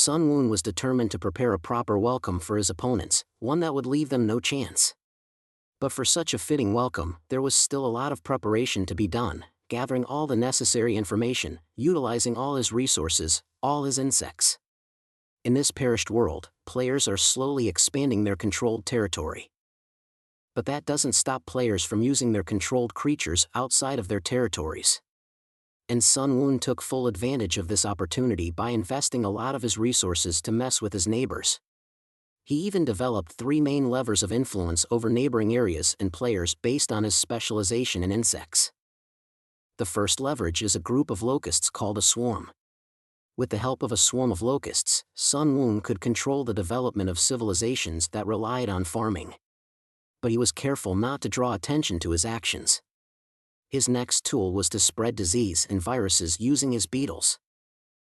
Sunwon was determined to prepare a proper welcome for his opponents, one that would leave them no chance. But for such a fitting welcome, there was still a lot of preparation to be done, gathering all the necessary information, utilizing all his resources, all his insects. In this perished world, players are slowly expanding their controlled territory. But that doesn't stop players from using their controlled creatures outside of their territories. And Sunwon took full advantage of this opportunity by investing a lot of his resources to mess with his neighbors. He even developed 3 main levers of influence over neighboring areas and players based on his specialization in insects. The first leverage is a group of locusts called a swarm. With the help of a swarm of locusts, Sunwon could control the development of civilizations that relied on farming. But he was careful not to draw attention to his actions. His next tool was to spread disease and viruses using his beetles.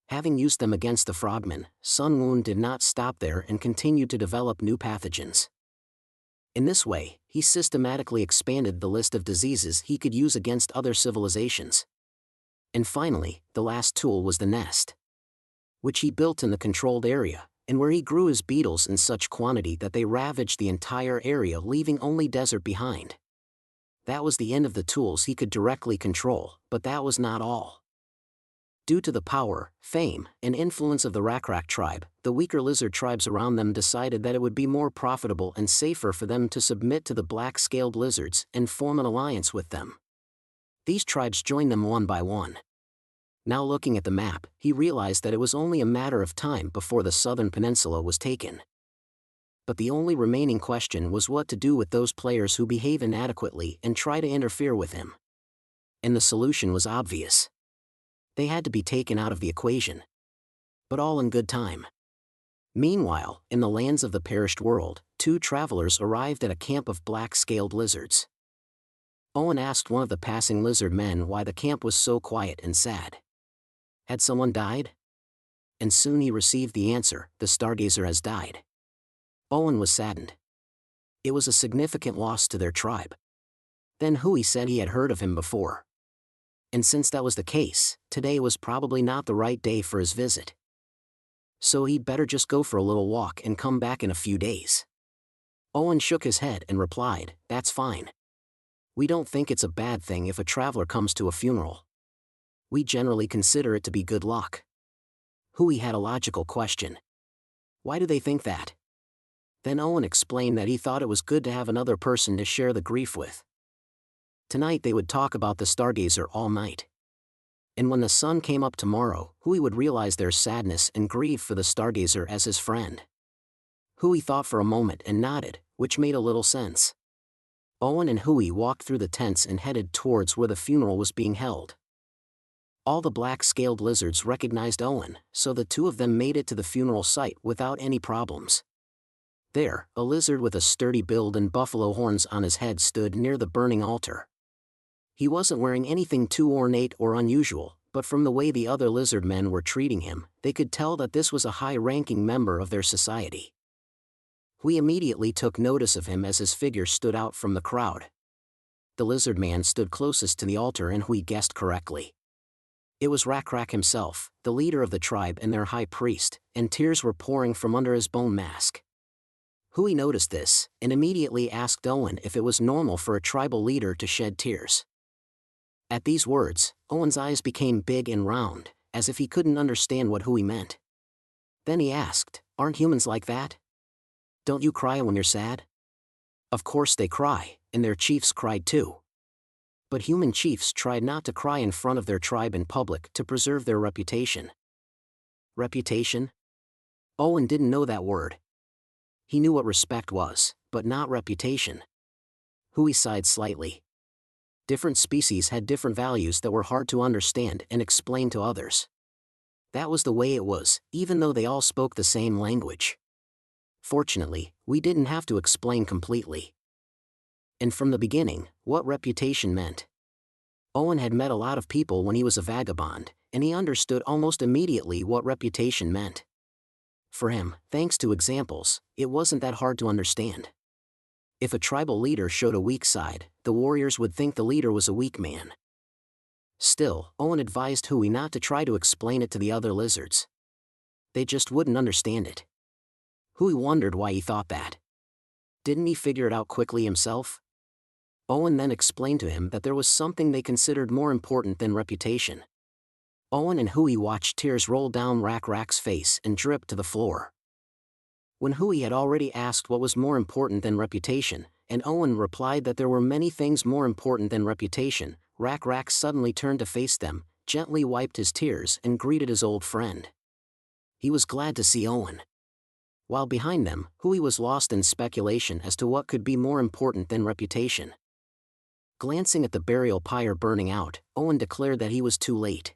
Having used them against the frogmen, Sunwon did not stop there and continued to develop new pathogens. In this way, he systematically expanded the list of diseases he could use against other civilizations. And finally, the last tool was the nest, which he built in the controlled area, and where he grew his beetles in such quantity that they ravaged the entire area, leaving only desert behind. That was the end of the tools he could directly control, but that was not all. Due to the power, fame, and influence of the Rakrak tribe, the weaker lizard tribes around them decided that it would be more profitable and safer for them to submit to the black-scaled lizards and form an alliance with them. These tribes joined them one by one. Now looking at the map, he realized that it was only a matter of time before the southern peninsula was taken. But the only remaining question was what to do with those players who behave inadequately and try to interfere with him. And the solution was obvious. They had to be taken out of the equation. But all in good time. Meanwhile, in the lands of the perished world, 2 travelers arrived at a camp of black-scaled lizards. Owen asked one of the passing lizard men why the camp was so quiet and sad. Had someone died? And soon he received the answer, the Stargazer has died. Owen was saddened. It was a significant loss to their tribe. Then Hui said he had heard of him before. And since that was the case, today was probably not the right day for his visit. So he'd better just go for a little walk and come back in a few days. Owen shook his head and replied, "That's fine. We don't think it's a bad thing if a traveler comes to a funeral. We generally consider it to be good luck." Hui had a logical question. Why do they think that? Then Owen explained that he thought it was good to have another person to share the grief with. Tonight they would talk about the Stargazer all night. And when the sun came up tomorrow, Hui would realize their sadness and grieve for the Stargazer as his friend. Hui thought for a moment and nodded, which made a little sense. Owen and Hui walked through the tents and headed towards where the funeral was being held. All the black-scaled lizards recognized Owen, so the 2 of them made it to the funeral site without any problems. There, a lizard with a sturdy build and buffalo horns on his head stood near the burning altar. He wasn't wearing anything too ornate or unusual, but from the way the other lizard men were treating him, they could tell that this was a high-ranking member of their society. We immediately took notice of him as his figure stood out from the crowd. The lizard man stood closest to the altar, and we guessed correctly. It was Rakrak himself, the leader of the tribe and their high priest, and tears were pouring from under his bone mask. Hui noticed this, and immediately asked Owen if it was normal for a tribal leader to shed tears. At these words, Owen's eyes became big and round, as if he couldn't understand what Hui meant. Then he asked, "Aren't humans like that? Don't you cry when you're sad?" Of course they cry, and their chiefs cried too. But human chiefs tried not to cry in front of their tribe in public to preserve their reputation. Reputation? Owen didn't know that word. He knew what respect was, but not reputation. Hui sighed slightly. Different species had different values that were hard to understand and explain to others. That was the way it was, even though they all spoke the same language. Fortunately, we didn't have to explain completely. And from the beginning, what reputation meant. Owen had met a lot of people when he was a vagabond, and he understood almost immediately what reputation meant. For him, thanks to examples, it wasn't that hard to understand. If a tribal leader showed a weak side, the warriors would think the leader was a weak man. Still, Owen advised Hui not to try to explain it to the other lizards. They just wouldn't understand it. Hui wondered why he thought that. Didn't he figure it out quickly himself? Owen then explained to him that there was something they considered more important than reputation. Owen and Hui watched tears roll down Rak's face and drip to the floor. When Hui had already asked what was more important than reputation, and Owen replied that there were many things more important than reputation, Rak suddenly turned to face them, gently wiped his tears and greeted his old friend. He was glad to see Owen. While behind them, Hui was lost in speculation as to what could be more important than reputation. Glancing at the burial pyre burning out, Owen declared that he was too late.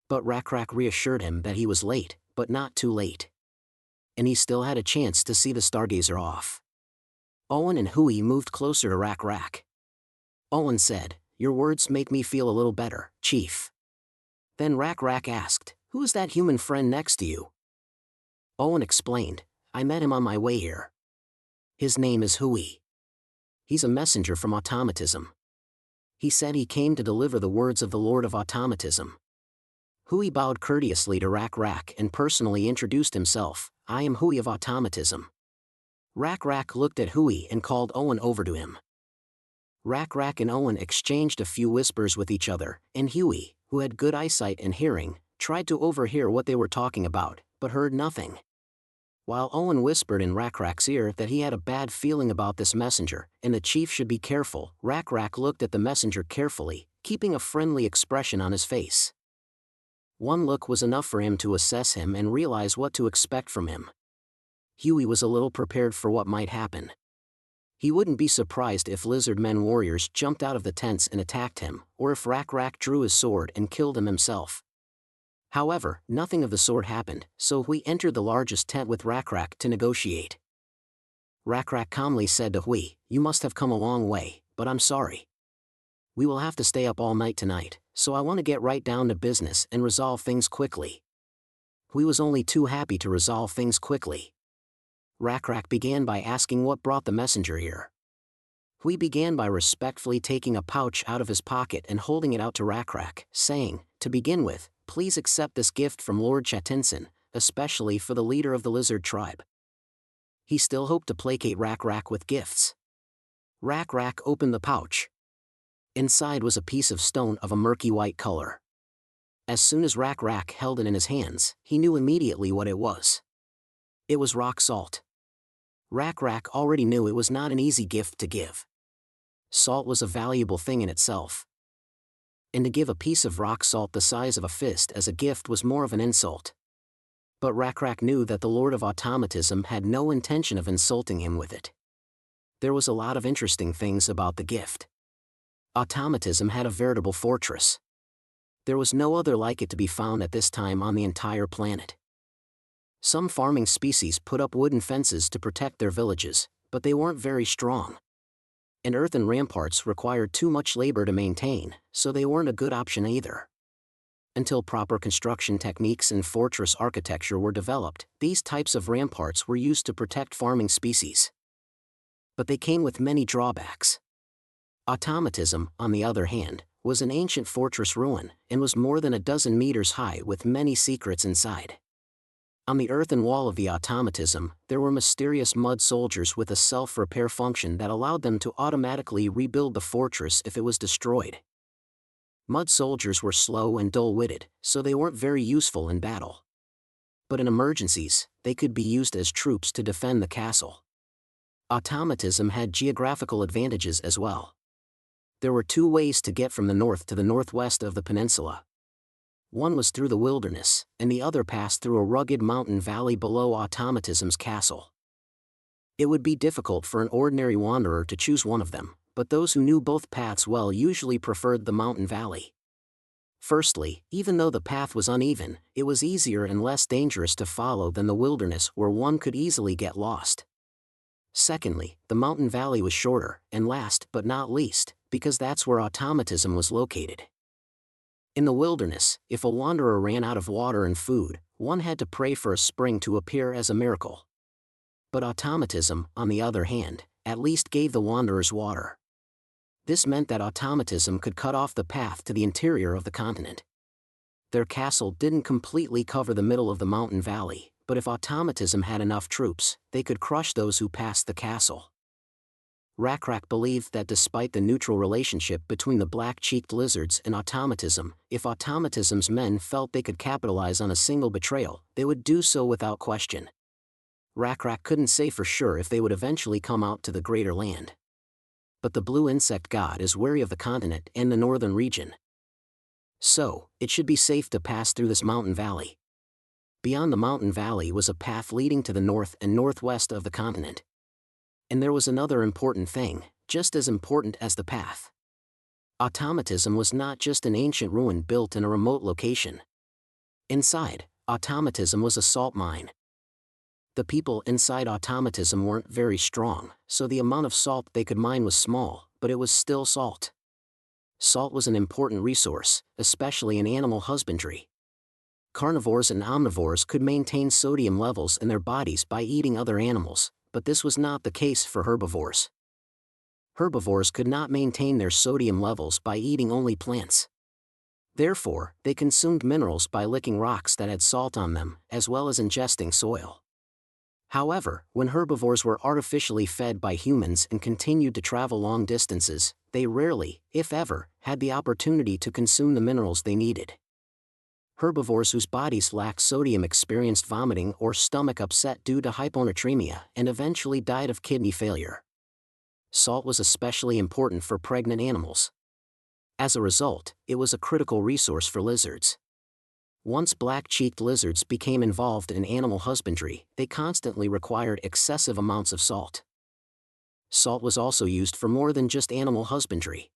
But Rak reassured him that he was late, but not too late. And he still had a chance to see the Stargazer off. Owen and Hui moved closer to Rak. Owen said, "Your words make me feel a little better, Chief." Then Rak asked, "Who is that human friend next to you?" Owen explained, "I met him on my way here. His name is Hui. He's a messenger from automatism. He said he came to deliver the words of the Lord of Automatism." Hui bowed courteously to Rak and personally introduced himself, "I am Hui of Automatism." Rak looked at Hui and called Owen over to him. Rak and Owen exchanged a few whispers with each other, and Hui, who had good eyesight and hearing, tried to overhear what they were talking about, but heard nothing. While Owen whispered in Rak's ear that he had a bad feeling about this messenger, and the chief should be careful, Rak looked at the messenger carefully, keeping a friendly expression on his face. One look was enough for him to assess him and realize what to expect from him. Hui was a little prepared for what might happen. He wouldn't be surprised if Lizardmen warriors jumped out of the tents and attacked him, or if Rak drew his sword and killed him himself. However, nothing of the sort happened, so Hui entered the largest tent with Rak to negotiate. Rak calmly said to Hui, "You must have come a long way, but I'm sorry. We will have to stay up all night tonight, so I want to get right down to business and resolve things quickly." Hui was only too happy to resolve things quickly. Rak began by asking what brought the messenger here. Hui began by respectfully taking a pouch out of his pocket and holding it out to Rak, saying, "To begin with, please accept this gift from Lord Chatinson, especially for the leader of the lizard tribe." He still hoped to placate Rak with gifts. Rak opened the pouch. Inside was a piece of stone of a murky white color. As soon as Rak held it in his hands, he knew immediately what it was. It was rock salt. Rak already knew it was not an easy gift to give. Salt was a valuable thing in itself. And to give a piece of rock salt the size of a fist as a gift was more of an insult. But Rak knew that the Lord of Automatism had no intention of insulting him with it. There was a lot of interesting things about the gift. Automatism had a veritable fortress. There was no other like it to be found at this time on the entire planet. Some farming species put up wooden fences to protect their villages, but they weren't very strong. And earthen ramparts required too much labor to maintain, so they weren't a good option either. Until proper construction techniques and fortress architecture were developed, these types of ramparts were used to protect farming species. But they came with many drawbacks. Automatism, on the other hand, was an ancient fortress ruin, and was more than a dozen meters high with many secrets inside. On the earthen wall of the automatism, there were mysterious mud soldiers with a self-repair function that allowed them to automatically rebuild the fortress if it was destroyed. Mud soldiers were slow and dull-witted, so they weren't very useful in battle. But in emergencies, they could be used as troops to defend the castle. Automatism had geographical advantages as well. There were two ways to get from the north to the northwest of the peninsula. One was through the wilderness, and the other passed through a rugged mountain valley below Automatism's castle. It would be difficult for an ordinary wanderer to choose one of them, but those who knew both paths well usually preferred the mountain valley. Firstly, even though the path was uneven, it was easier and less dangerous to follow than the wilderness where one could easily get lost. Secondly, the mountain valley was shorter, and last but not least, because that's where Automatism was located. In the wilderness, if a wanderer ran out of water and food, one had to pray for a spring to appear as a miracle. But Automatism, on the other hand, at least gave the wanderers water. This meant that Automatism could cut off the path to the interior of the continent. Their castle didn't completely cover the middle of the mountain valley, but if automatism had enough troops, they could crush those who passed the castle. Rakrak believed that despite the neutral relationship between the black-cheeked lizards and automatism, if automatism's men felt they could capitalize on a single betrayal, they would do so without question. Rakrak couldn't say for sure if they would eventually come out to the Greater Land. But the blue insect god is wary of the continent and the northern region. So, it should be safe to pass through this mountain valley. Beyond the mountain valley was a path leading to the north and northwest of the continent. And there was another important thing, just as important as the path. Automatism was not just an ancient ruin built in a remote location. Inside, automatism was a salt mine. The people inside automatism weren't very strong, so the amount of salt they could mine was small, but it was still salt. Salt was an important resource, especially in animal husbandry. Carnivores and omnivores could maintain sodium levels in their bodies by eating other animals, but this was not the case for herbivores. Herbivores could not maintain their sodium levels by eating only plants. Therefore, they consumed minerals by licking rocks that had salt on them, as well as ingesting soil. However, when herbivores were artificially fed by humans and continued to travel long distances, they rarely, if ever, had the opportunity to consume the minerals they needed. Herbivores whose bodies lacked sodium experienced vomiting or stomach upset due to hyponatremia and eventually died of kidney failure. Salt was especially important for pregnant animals. As a result, it was a critical resource for lizards. Once black-cheeked lizards became involved in animal husbandry, they constantly required excessive amounts of salt. Salt was also used for more than just animal husbandry.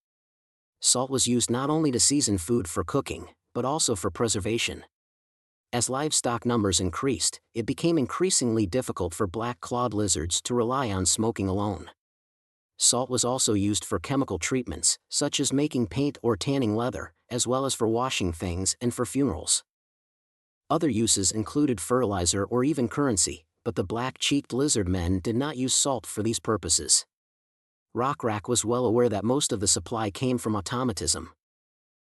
Salt was used not only to season food for cooking, but also for preservation. As livestock numbers increased, it became increasingly difficult for black-clawed lizards to rely on smoking alone. Salt was also used for chemical treatments, such as making paint or tanning leather, as well as for washing things and for funerals. Other uses included fertilizer or even currency, but the black-cheeked lizardmen did not use salt for these purposes. Rakrak was well aware that most of the supply came from automatism.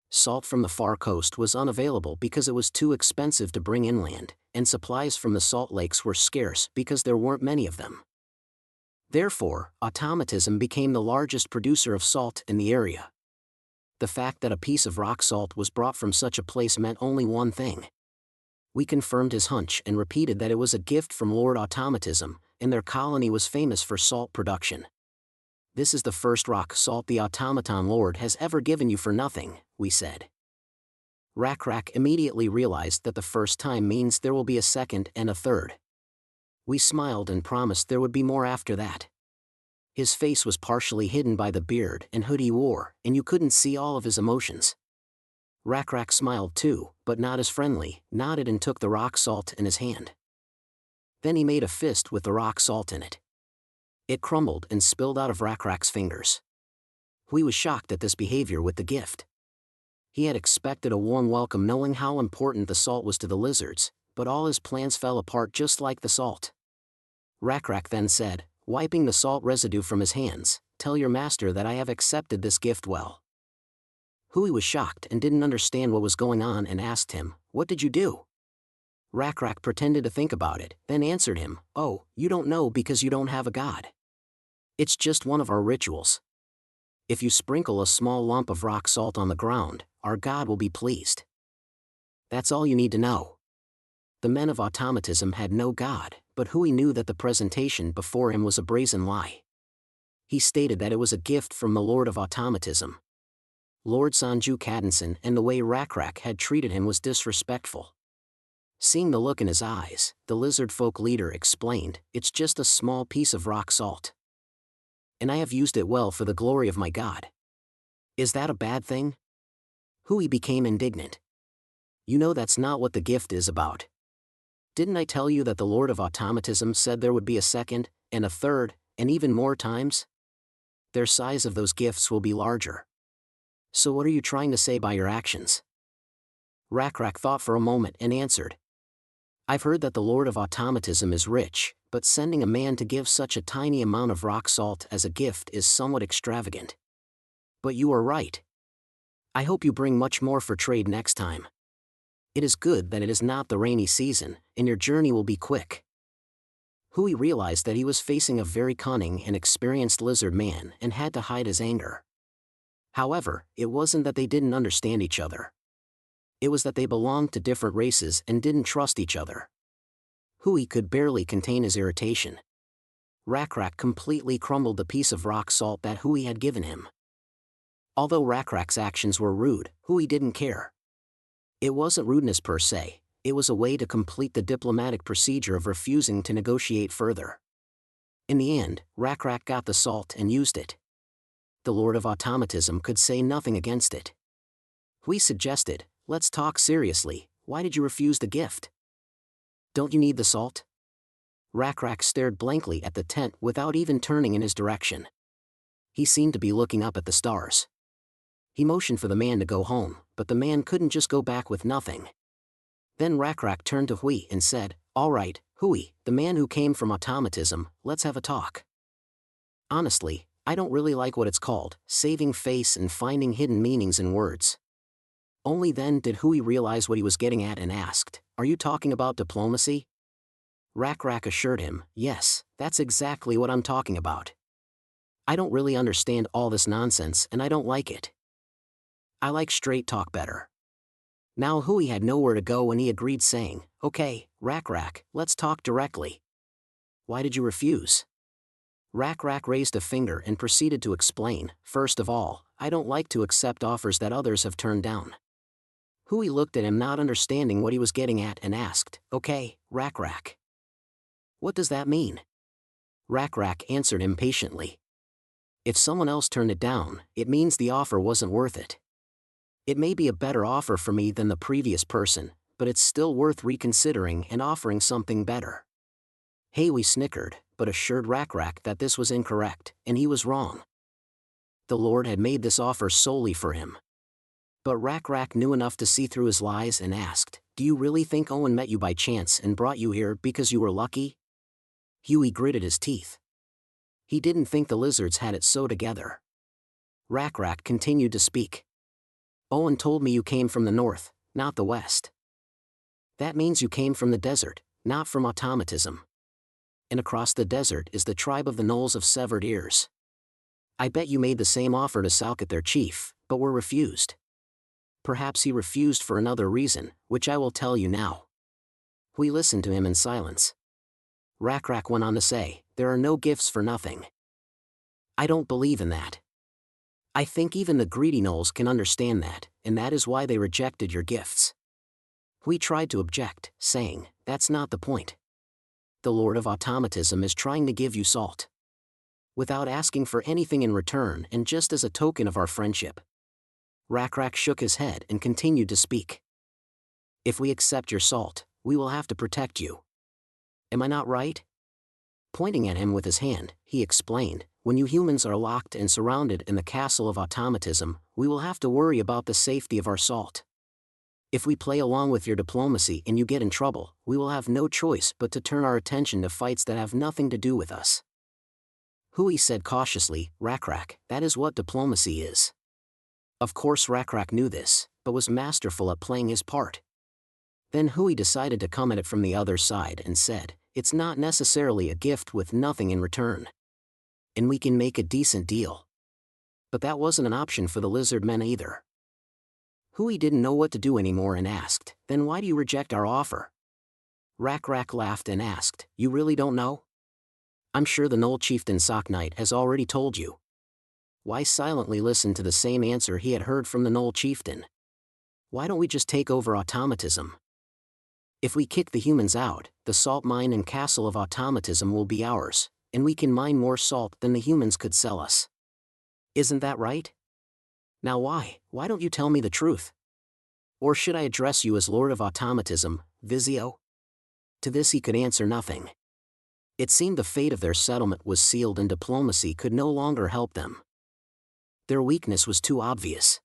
Salt from the far coast was unavailable because it was too expensive to bring inland, and supplies from the salt lakes were scarce because there weren't many of them. Therefore, automatism became the largest producer of salt in the area. The fact that a piece of rock salt was brought from such a place meant only one thing. We confirmed his hunch and repeated that it was a gift from Lord Automatism, and their colony was famous for salt production. "This is the first rock salt the Automaton Lord has ever given you for nothing," we said. Rakrak immediately realized that the first time means there will be a second and a third. We smiled and promised there would be more after that. His face was partially hidden by the beard and hood he wore, and you couldn't see all of his emotions. Rakrak smiled too, but not as friendly, nodded and took the rock salt in his hand. Then he made a fist with the rock salt in it. It crumbled and spilled out of Rakrak's fingers. He was shocked at this behavior with the gift. He had expected a warm welcome knowing how important the salt was to the lizards, but all his plans fell apart just like the salt. Rakrak then said, wiping the salt residue from his hands, "Tell your master that I have accepted this gift well." Hui was shocked and didn't understand what was going on and asked him, "What did you do?" Rakrak pretended to think about it, then answered him, "Oh, you don't know because you don't have a god. It's just one of our rituals. If you sprinkle a small lump of rock salt on the ground, our god will be pleased. That's all you need to know." The men of automatism had no god, but Hui knew that the presentation before him was a brazen lie. He stated that it was a gift from the Lord of Automatism. Lord Sanju Kadinson, and the way Rakrak had treated him was disrespectful. Seeing the look in his eyes, the lizard folk leader explained, "It's just a small piece of rock salt. And I have used it well for the glory of my god. Is that a bad thing?" Hui became indignant. "You know that's not what the gift is about. Didn't I tell you that the Lord of Automatism said there would be a second, and a third, and even more times? Their size of those gifts will be larger. So what are you trying to say by your actions?" Rakrak thought for a moment and answered, "I've heard that the Lord of Automatism is rich, but sending a man to give such a tiny amount of rock salt as a gift is somewhat extravagant. But you are right. I hope you bring much more for trade next time." It is good that it is not the rainy season, and your journey will be quick. Hui realized that he was facing a very cunning and experienced lizard man and had to hide his anger. However, it wasn't that they didn't understand each other. It was that they belonged to different races and didn't trust each other. Hui could barely contain his irritation. Rakrak completely crumbled the piece of rock salt that Hui had given him. Although Rakrak's actions were rude, Hui didn't care. It wasn't rudeness per se, it was a way to complete the diplomatic procedure of refusing to negotiate further. In the end, Rakrak got the salt and used it. The Lord of Automatism could say nothing against it. Hui suggested, "Let's talk seriously, why did you refuse the gift? Don't you need the salt?" Rakrak stared blankly at the tent without even turning in his direction. He seemed to be looking up at the stars. He motioned for the man to go home, but the man couldn't just go back with nothing. Then Rakrak turned to Hui and said, "All right, Hui, the man who came from automatism, let's have a talk. Honestly, I don't really like what it's called, saving face and finding hidden meanings in words." Only then did Hui realize what he was getting at and asked, "Are you talking about diplomacy?" Rakrak assured him, "Yes, that's exactly what I'm talking about. I don't really understand all this nonsense and I don't like it. I like straight talk better." Now Hui had nowhere to go and he agreed saying, "Okay, Rakrak, let's talk directly. Why did you refuse?" Rakrak raised a finger and proceeded to explain, "First of all, I don't like to accept offers that others have turned down." Hui looked at him not understanding what he was getting at and asked, "Okay, Rakrak. What does that mean?" Rakrak answered impatiently. "If someone else turned it down, it means the offer wasn't worth it. It may be a better offer for me than the previous person, but it's still worth reconsidering and offering something better." Hui snickered, but assured Rakrak that this was incorrect, and he was wrong. The Lord had made this offer solely for him. But Rakrak knew enough to see through his lies and asked, "Do you really think Owen met you by chance and brought you here because you were lucky?" Hui gritted his teeth. He didn't think the lizards had it so together. Rakrak continued to speak. "Owen told me you came from the north, not the west. That means you came from the desert, not from automatism. And across the desert is the tribe of the Knolls of Severed Ears. I bet you made the same offer to Salkat their chief, but were refused. Perhaps he refused for another reason, which I will tell you now." We listened to him in silence. Rakrak went on to say, "There are no gifts for nothing. I don't believe in that. I think even the greedy Knolls can understand that, and that is why they rejected your gifts." We tried to object, saying, "That's not the point. The Lord of Automatism is trying to give you salt. Without asking for anything in return and just as a token of our friendship." Rakrak shook his head and continued to speak. "If we accept your salt, we will have to protect you. Am I not right?" Pointing at him with his hand, he explained, "When you humans are locked and surrounded in the castle of automatism, we will have to worry about the safety of our salt. If we play along with your diplomacy and you get in trouble, we will have no choice but to turn our attention to fights that have nothing to do with us." Hui said cautiously, "Rakrak, that is what diplomacy is." Of course Rakrak knew this, but was masterful at playing his part. Then Hui decided to come at it from the other side and said, "It's not necessarily a gift with nothing in return. And we can make a decent deal." But that wasn't an option for the Lizardmen either. Hui didn't know what to do anymore and asked, "Then why do you reject our offer?" Rakrak laughed and asked, "You really don't know? I'm sure the Knoll chieftain Socknight has already told you." Why silently listen to the same answer he had heard from the Knoll chieftain? "Why don't we just take over automatism? If we kick the humans out, the salt mine and castle of automatism will be ours, and we can mine more salt than the humans could sell us. Isn't that right? Now why don't you tell me the truth? Or should I address you as Lord of Automatism, Vizio?" To this he could answer nothing. It seemed the fate of their settlement was sealed and diplomacy could no longer help them. Their weakness was too obvious.